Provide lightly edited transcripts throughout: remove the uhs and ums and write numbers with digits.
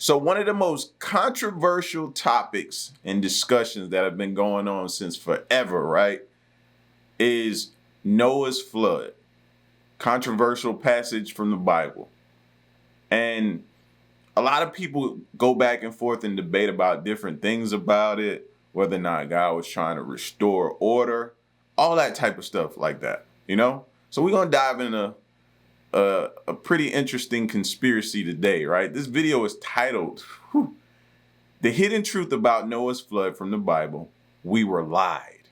So one of the most controversial topics and discussions that have been going on since forever, right, is Noah's flood. Controversial passage from the Bible. And a lot of people go back and forth and debate about different things about it, whether or not God was trying to restore order, all that type of stuff like that, you know? So we're going to dive into a pretty interesting conspiracy today, right? This video is titled, The Hidden Truth About Noah's Flood from the Bible. We Were Lied.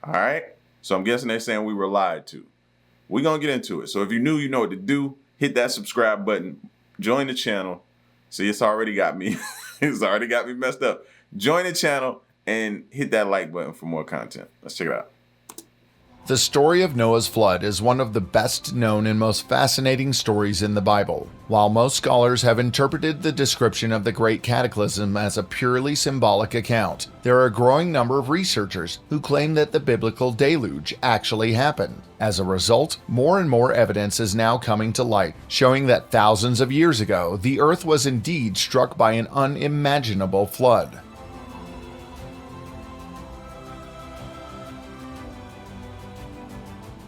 All right? So I'm guessing they're saying we were lied to. We're going to get into it. So if you're new, you know what to do. Hit that subscribe button. Join the channel. See, it's already got me. It's already got me messed up. Join the channel and hit that like button for more content. Let's check it out. The story of Noah's flood is one of the best known and most fascinating stories in the Bible. While most scholars have interpreted the description of the Great Cataclysm as a purely symbolic account, there are a growing number of researchers who claim that the biblical deluge actually happened. As a result, more and more evidence is now coming to light, showing that thousands of years ago, the earth was indeed struck by an unimaginable flood.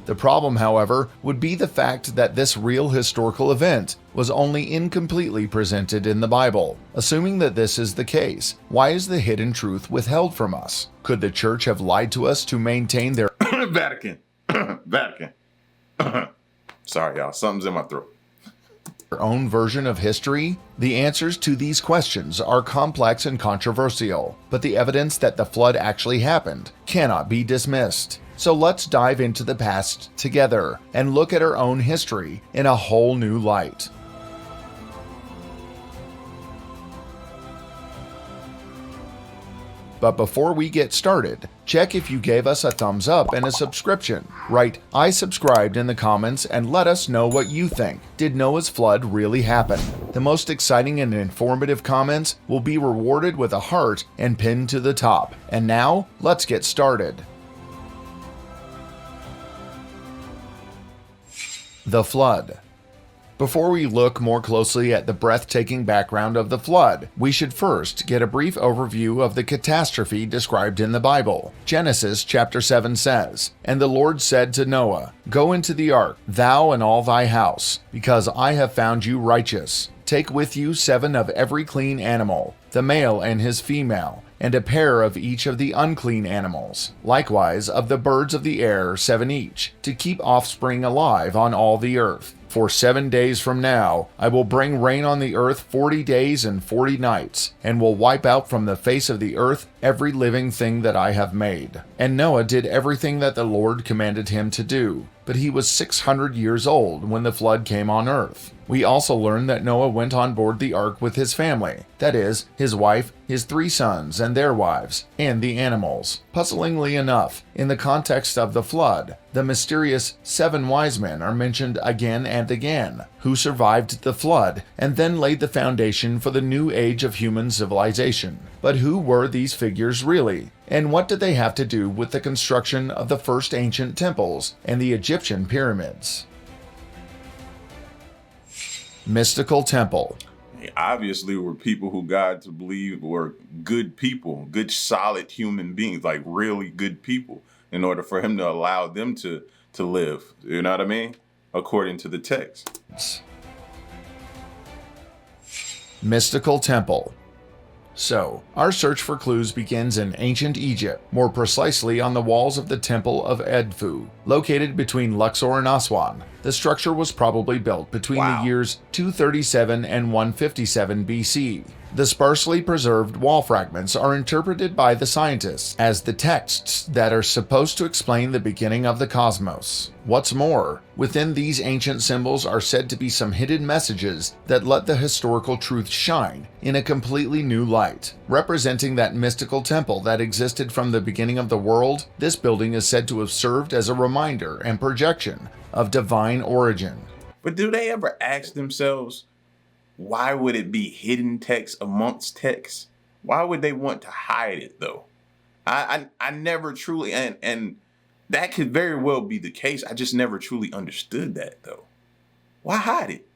The problem, however, would be the fact that this real historical event was only incompletely presented in the Bible. Assuming that this is the case, why is the hidden truth withheld from us? Could the church have lied to us to maintain their Vatican. Sorry, y'all. Something's in my throat. Their own version of history? The answers to these questions are complex and controversial, but the evidence that the flood actually happened cannot be dismissed. So let's dive into the past together and look at our own history in a whole new light. But before we get started, check if you gave us a thumbs up and a subscription. Write "I subscribed" in the comments and let us know what you think. Did Noah's flood really happen? The most exciting and informative comments will be rewarded with a heart and pinned to the top. And now, let's get started. The flood. Before we look more closely at the breathtaking background of the flood, we should first get a brief overview of the catastrophe described in the Bible. Genesis chapter 7 says, "And the Lord said to Noah, Go into the ark, thou and all thy house, because I have found you righteous. Take with you 7 of every clean animal, the male and his female, and a pair of each of the unclean animals, likewise of the birds of the air 7 each, to keep offspring alive on all the earth. For 7 days from now I will bring rain on the earth 40 days and 40 nights, and will wipe out from the face of the earth every living thing that I have made." And Noah did everything that the Lord commanded him to do, but he was 600 years old when the flood came on earth. We also learn that Noah went on board the ark with his family, that is, his wife, his 3 sons and their wives, and the animals. Puzzlingly enough, in the context of the flood, the mysterious 7 wise men are mentioned again and again, who survived the flood and then laid the foundation for the new age of human civilization. But who were these figures really? And what did they have to do with the construction of the first ancient temples and the Egyptian pyramids? Mystical temple. They obviously were people who God to believe were good people, good, solid human beings, like really good people, in order for him to allow them to live. You know what I mean? According to the text. Mystical temple. So, our search for clues begins in ancient Egypt, more precisely on the walls of the Temple of Edfu, located between Luxor and Aswan. The structure was probably built between the years 237 and 157 BC. The sparsely preserved wall fragments are interpreted by the scientists as the texts that are supposed to explain the beginning of the cosmos. What's more, within these ancient symbols are said to be some hidden messages that let the historical truth shine in a completely new light. Representing that mystical temple that existed from the beginning of the world, this building is said to have served as a reminder and projection of divine origin. But do they ever ask themselves, why would it be hidden text amongst text? Why would they want to hide it though? I never truly, and that could very well be the case. I just never truly understood that though. Why hide it?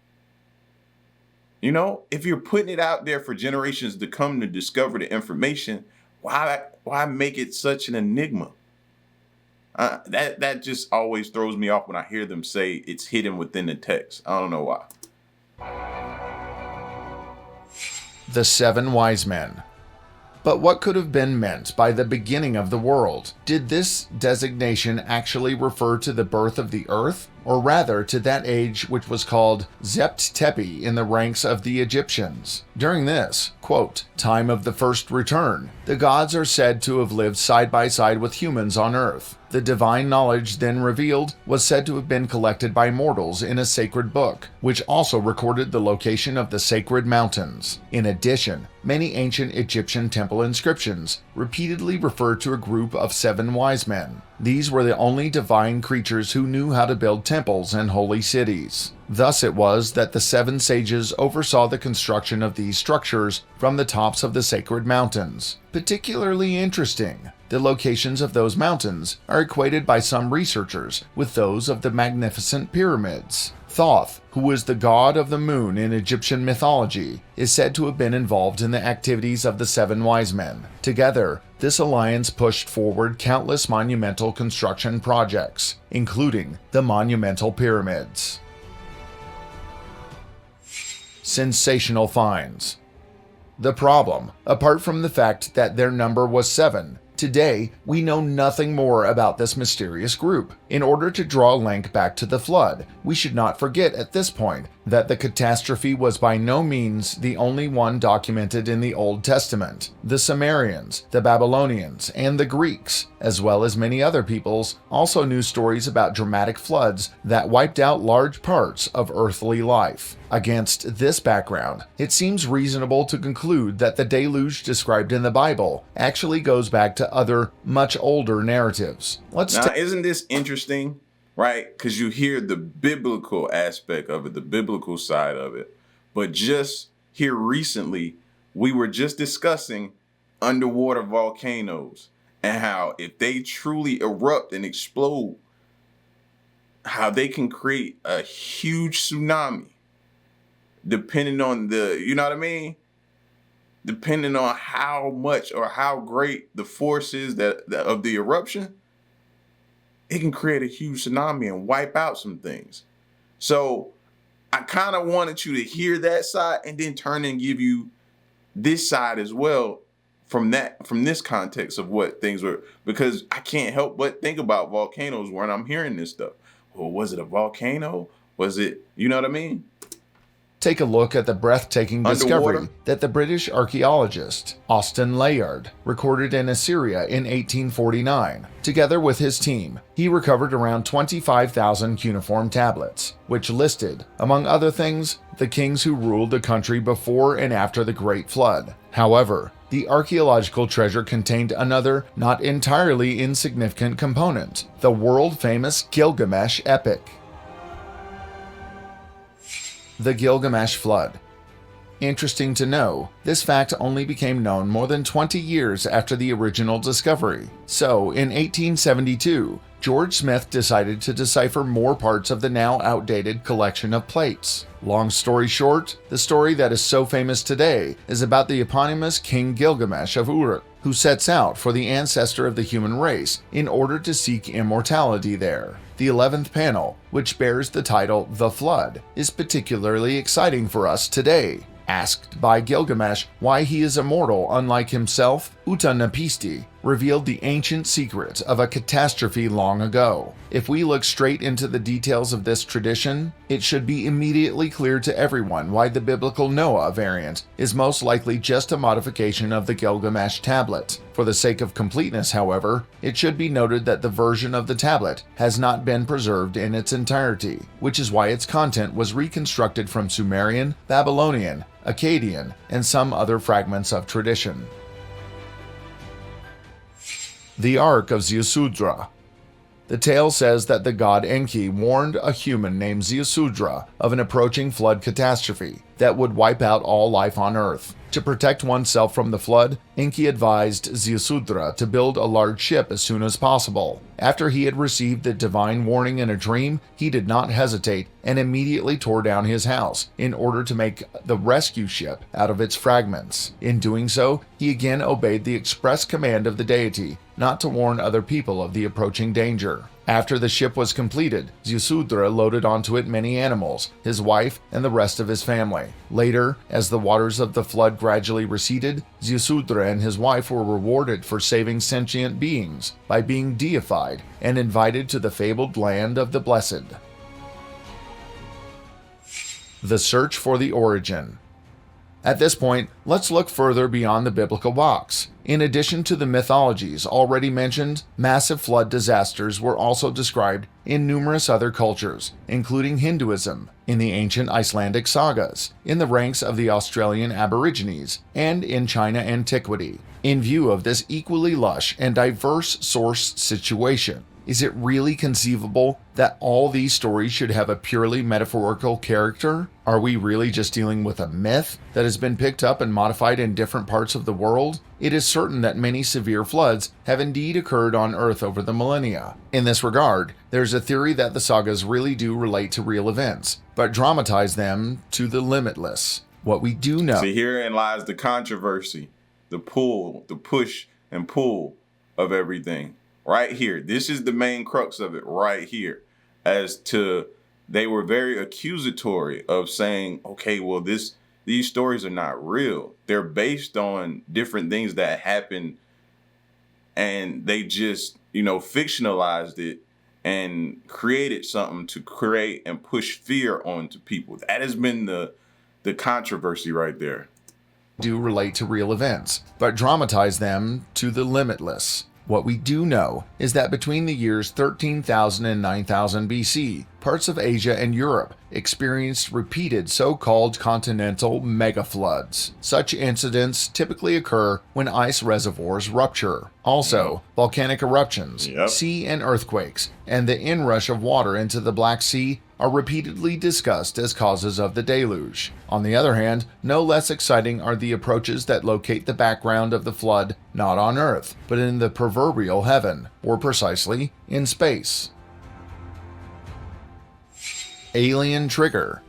You know, if you're putting it out there for generations to come to discover the information, why make it such an enigma? That just always throws me off when I hear them say it's hidden within the text. I don't know why. The 7 Wise Men. But what could have been meant by the beginning of the world? Did this designation actually refer to the birth of the earth? Or rather to that age which was called Zept Tepi in the ranks of the Egyptians? During this, quote, time of the first return, the gods are said to have lived side by side with humans on earth. The divine knowledge then revealed was said to have been collected by mortals in a sacred book, which also recorded the location of the sacred mountains. In addition, many ancient Egyptian temple inscriptions repeatedly referred to a group of 7 wise men. These were the only divine creatures who knew how to build temples and holy cities. Thus it was that the 7 sages oversaw the construction of these structures from the tops of the sacred mountains. Particularly interesting, the locations of those mountains are equated by some researchers with those of the magnificent pyramids. Thoth, who is the god of the moon in Egyptian mythology, is said to have been involved in the activities of the 7 wise men. Together, this alliance pushed forward countless monumental construction projects, including the monumental pyramids. Sensational finds. The problem, apart from the fact that their number was 7, today, we know nothing more about this mysterious group. In order to draw a link back to the flood, we should not forget at this point that the catastrophe was by no means the only one documented in the Old Testament. The Sumerians, the Babylonians, and the Greeks, as well as many other peoples, also knew stories about dramatic floods that wiped out large parts of earthly life. Against this background, it seems reasonable to conclude that the deluge described in the Bible actually goes back to other, much older narratives. Isn't this interesting, right? Because you hear the biblical aspect of it, the biblical side of it. But just here recently, we were just discussing underwater volcanoes and how if they truly erupt and explode, how they can create a huge tsunami. Depending on you know what I mean? Depending on how much or how great the force is of the eruption, it can create a huge tsunami and wipe out some things. So I kind of wanted you to hear that side and then turn and give you this side as well from this context of what things were, because I can't help but think about volcanoes when I'm hearing this stuff. Well, was it a volcano? Was it, you know what I mean? Take a look at the breathtaking discovery that the British archaeologist Austin Layard recorded in Assyria in 1849. Together with his team, he recovered around 25,000 cuneiform tablets, which listed, among other things, the kings who ruled the country before and after the Great Flood. However, the archaeological treasure contained another, not entirely insignificant component, the world-famous Gilgamesh epic. The Gilgamesh Flood. Interesting to know, this fact only became known more than 20 years after the original discovery. So, in 1872, George Smith decided to decipher more parts of the now outdated collection of plates. Long story short, the story that is so famous today is about the eponymous King Gilgamesh of Uruk, who sets out for the ancestor of the human race in order to seek immortality there. The 11th panel, which bears the title The Flood, is particularly exciting for us today. Asked by Gilgamesh why he is immortal unlike himself, Utnapishti revealed the ancient secret of a catastrophe long ago. If we look straight into the details of this tradition, it should be immediately clear to everyone why the biblical Noah variant is most likely just a modification of the Gilgamesh tablet. For the sake of completeness, however, it should be noted that the version of the tablet has not been preserved in its entirety, which is why its content was reconstructed from Sumerian, Babylonian, Akkadian, and some other fragments of tradition. The Ark of Ziusudra. The tale says that the god Enki warned a human named Ziusudra of an approaching flood catastrophe that would wipe out all life on Earth. To protect oneself from the flood, Enki advised Ziusudra to build a large ship as soon as possible. After he had received the divine warning in a dream, he did not hesitate and immediately tore down his house in order to make the rescue ship out of its fragments. In doing so, he again obeyed the express command of the deity not to warn other people of the approaching danger. After the ship was completed, Ziusudra loaded onto it many animals, his wife, and the rest of his family. Later, as the waters of the flood gradually receded, Ziusudra and his wife were rewarded for saving sentient beings by being deified and invited to the fabled land of the blessed. The search for the origin. At this point, let's look further beyond the biblical box. In addition to the mythologies already mentioned, massive flood disasters were also described in numerous other cultures, including Hinduism, in the ancient Icelandic sagas, in the ranks of the Australian Aborigines, and in China antiquity. In view of this equally lush and diverse source situation, is it really conceivable that all these stories should have a purely metaphorical character? Are we really just dealing with a myth that has been picked up and modified in different parts of the world? It is certain that many severe floods have indeed occurred on Earth over the millennia. In this regard, there's a theory that the sagas really do relate to real events, but dramatize them to the limitless. What we do know... See, herein lies the controversy, the pull, the push and pull of everything. Right here. This is the main crux of it right here. As to, they were very accusatory of saying, okay, well, these stories are not real. They're based on different things that happened, and they just, fictionalized it and created something to create and push fear onto people. That has been the controversy right there. Do relate to real events, but dramatize them to the limitless. What we do know is that between the years 13,000 and 9,000 BC, parts of Asia and Europe experienced repeated so-called continental megafloods. Such incidents typically occur when ice reservoirs rupture. Also, volcanic eruptions, sea and earthquakes, and the inrush of water into the Black Sea are repeatedly discussed as causes of the deluge. On the other hand, no less exciting are the approaches that locate the background of the flood not on Earth, but in the proverbial heaven, or precisely, in space. Alien trigger.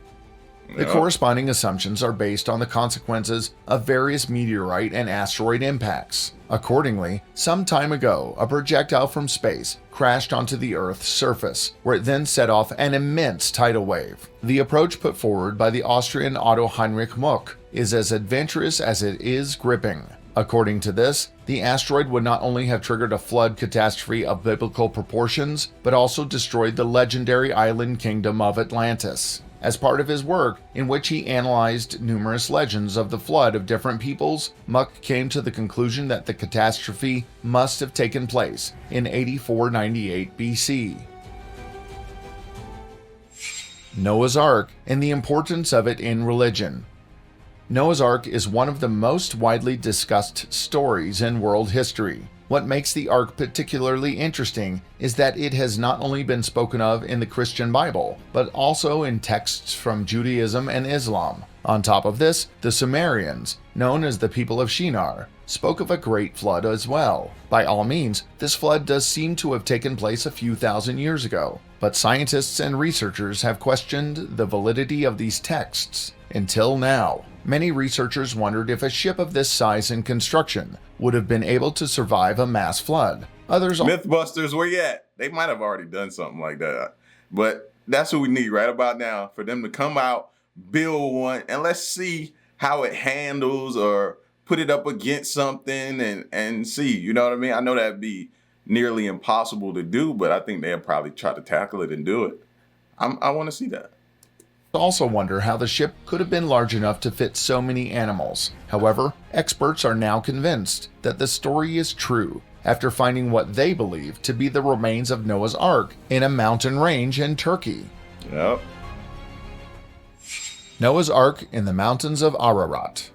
The corresponding assumptions are based on the consequences of various meteorite and asteroid impacts. Accordingly, some time ago, a projectile from space crashed onto the Earth's surface, where it then set off an immense tidal wave. The approach put forward by the Austrian Otto Heinrich Muck is as adventurous as it is gripping. According to this, the asteroid would not only have triggered a flood catastrophe of biblical proportions, but also destroyed the legendary island kingdom of Atlantis. As part of his work, in which he analyzed numerous legends of the flood of different peoples, Muck came to the conclusion that the catastrophe must have taken place in 8498 BC. Noah's Ark and the importance of it in religion. Noah's Ark is one of the most widely discussed stories in world history. What makes the Ark particularly interesting is that it has not only been spoken of in the Christian Bible, but also in texts from Judaism and Islam. On top of this, the Sumerians, known as the people of Shinar, spoke of a great flood as well. By all means, this flood does seem to have taken place a few thousand years ago, but scientists and researchers have questioned the validity of these texts until now. Many researchers wondered if a ship of this size and construction would have been able to survive a mass flood. Others... Mythbusters, where you at? They might have already done something like that. But that's what we need right about now, for them to come out, build one, and let's see how it handles, or put it up against something and see, you know what I mean? I know that'd be nearly impossible to do, but I think they'll probably try to tackle it and do it. I want to see that. Also wonder how the ship could have been large enough to fit so many animals. However, experts are now convinced that the story is true after finding what they believe to be the remains of Noah's Ark in a mountain range in Turkey. Yep. Noah's Ark in the mountains of Ararat.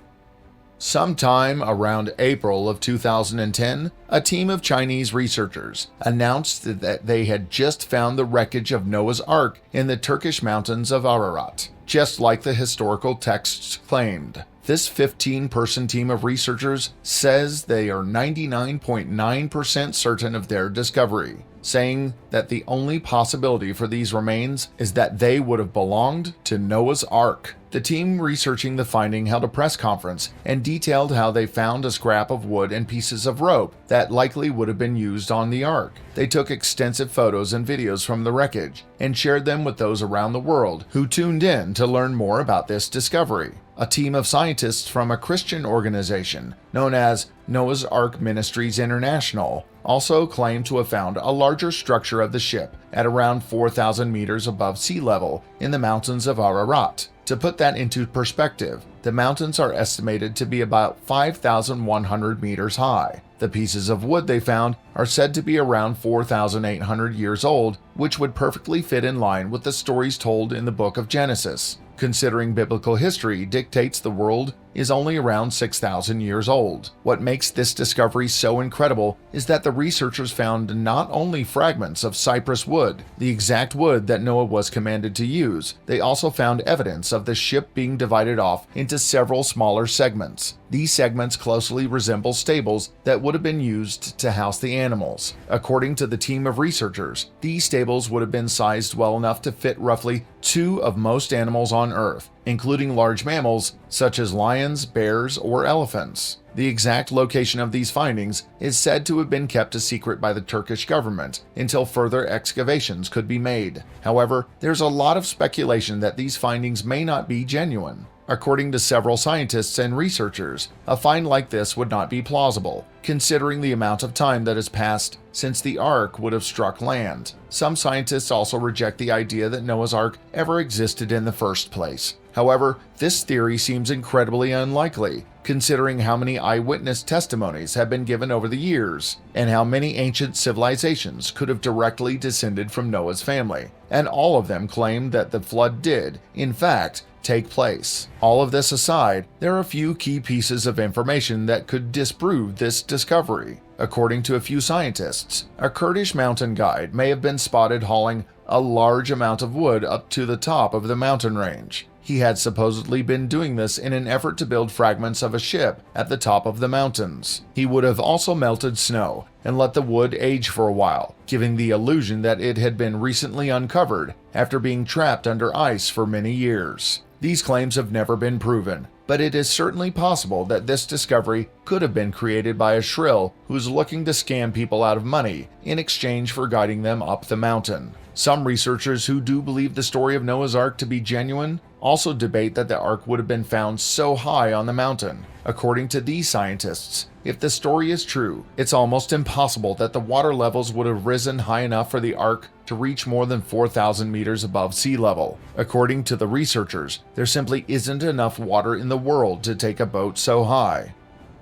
Sometime around April of 2010, a team of Chinese researchers announced that they had just found the wreckage of Noah's Ark in the Turkish mountains of Ararat, just like the historical texts claimed. This 15-person team of researchers says they are 99.9% certain of their discovery, saying that the only possibility for these remains is that they would have belonged to Noah's Ark. The team researching the finding held a press conference and detailed how they found a scrap of wood and pieces of rope that likely would have been used on the Ark. They took extensive photos and videos from the wreckage and shared them with those around the world who tuned in to learn more about this discovery. A team of scientists from a Christian organization known as Noah's Ark Ministries International also claimed to have found a larger structure of the ship at around 4,000 meters above sea level in the mountains of Ararat. To put that into perspective, the mountains are estimated to be about 5,100 meters high. The pieces of wood they found are said to be around 4,800 years old, which would perfectly fit in line with the stories told in the book of Genesis, considering biblical history dictates the world is only around 6,000 years old. What makes this discovery so incredible is that the researchers found not only fragments of cypress wood, the exact wood that Noah was commanded to use, they also found evidence of the ship being divided off into several smaller segments. These segments closely resemble stables that would have been used to house the animals. According to the team of researchers, these stables would have been sized well enough to fit roughly 2 of most animals on Earth, including large mammals such as lions, bears, or elephants. The exact location of these findings is said to have been kept a secret by the Turkish government until further excavations could be made. However, there's a lot of speculation that these findings may not be genuine. According to several scientists and researchers, a find like this would not be plausible, considering the amount of time that has passed since the Ark would have struck land. Some scientists also reject the idea that Noah's Ark ever existed in the first place. However, this theory seems incredibly unlikely, considering how many eyewitness testimonies have been given over the years, and how many ancient civilizations could have directly descended from Noah's family, and all of them claim that the flood did, in fact, take place. All of this aside, there are a few key pieces of information that could disprove this discovery. According to a few scientists, a Kurdish mountain guide may have been spotted hauling a large amount of wood up to the top of the mountain range. He had supposedly been doing this in an effort to build fragments of a ship at the top of the mountains. He would have also melted snow and let the wood age for a while, giving the illusion that it had been recently uncovered after being trapped under ice for many years. These claims have never been proven, but it is certainly possible that this discovery could have been created by a shrill who's looking to scam people out of money in exchange for guiding them up the mountain. Some researchers who do believe the story of Noah's Ark to be genuine also debate that the Ark would have been found so high on the mountain. According to these scientists, if the story is true, it's almost impossible that the water levels would have risen high enough for the Ark to reach more than 4,000 meters above sea level. According to the researchers, there simply isn't enough water in the world to take a boat so high.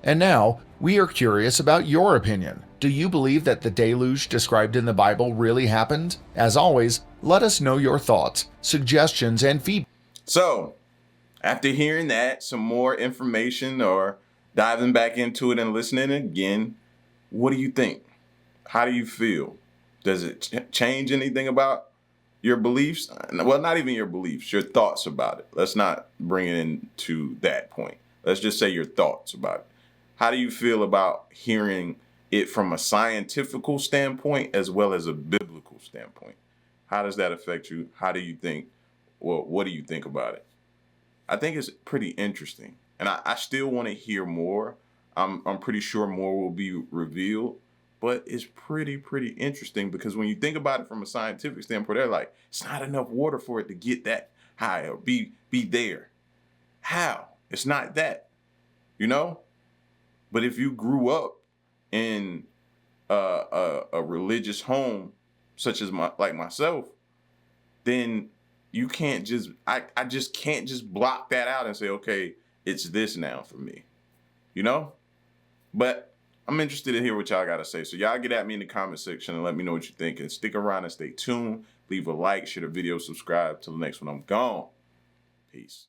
And now, we are curious about your opinion. Do you believe that the deluge described in the Bible really happened? As always, let us know your thoughts, suggestions, and feedback. So, after hearing that, some more information or diving back into it and listening again, what do you think? How do you feel? Does it change anything about your beliefs? Well, not even your beliefs, your thoughts about it. Let's not bring it into that point. Let's just say your thoughts about it. How do you feel about hearing it from a scientific standpoint as well as a biblical standpoint? How does that affect you? How do you think? Well, what do you think about it? I think it's pretty interesting, and I still want to hear more. I'm pretty sure more will be revealed, but it's pretty interesting because when you think about it from a scientific standpoint, they're like, it's not enough water for it to get that high or be there. How? It's not that, you know? But if you grew up in a religious home, such as myself, then you can't just, I just can't just block that out and say, okay, it's this now for me, you know? But I'm interested to hear what y'all got to say. So y'all get at me in the comment section and let me know what you think. And stick around and stay tuned. Leave a like, share the video, subscribe. Till the next one, I'm gone. Peace.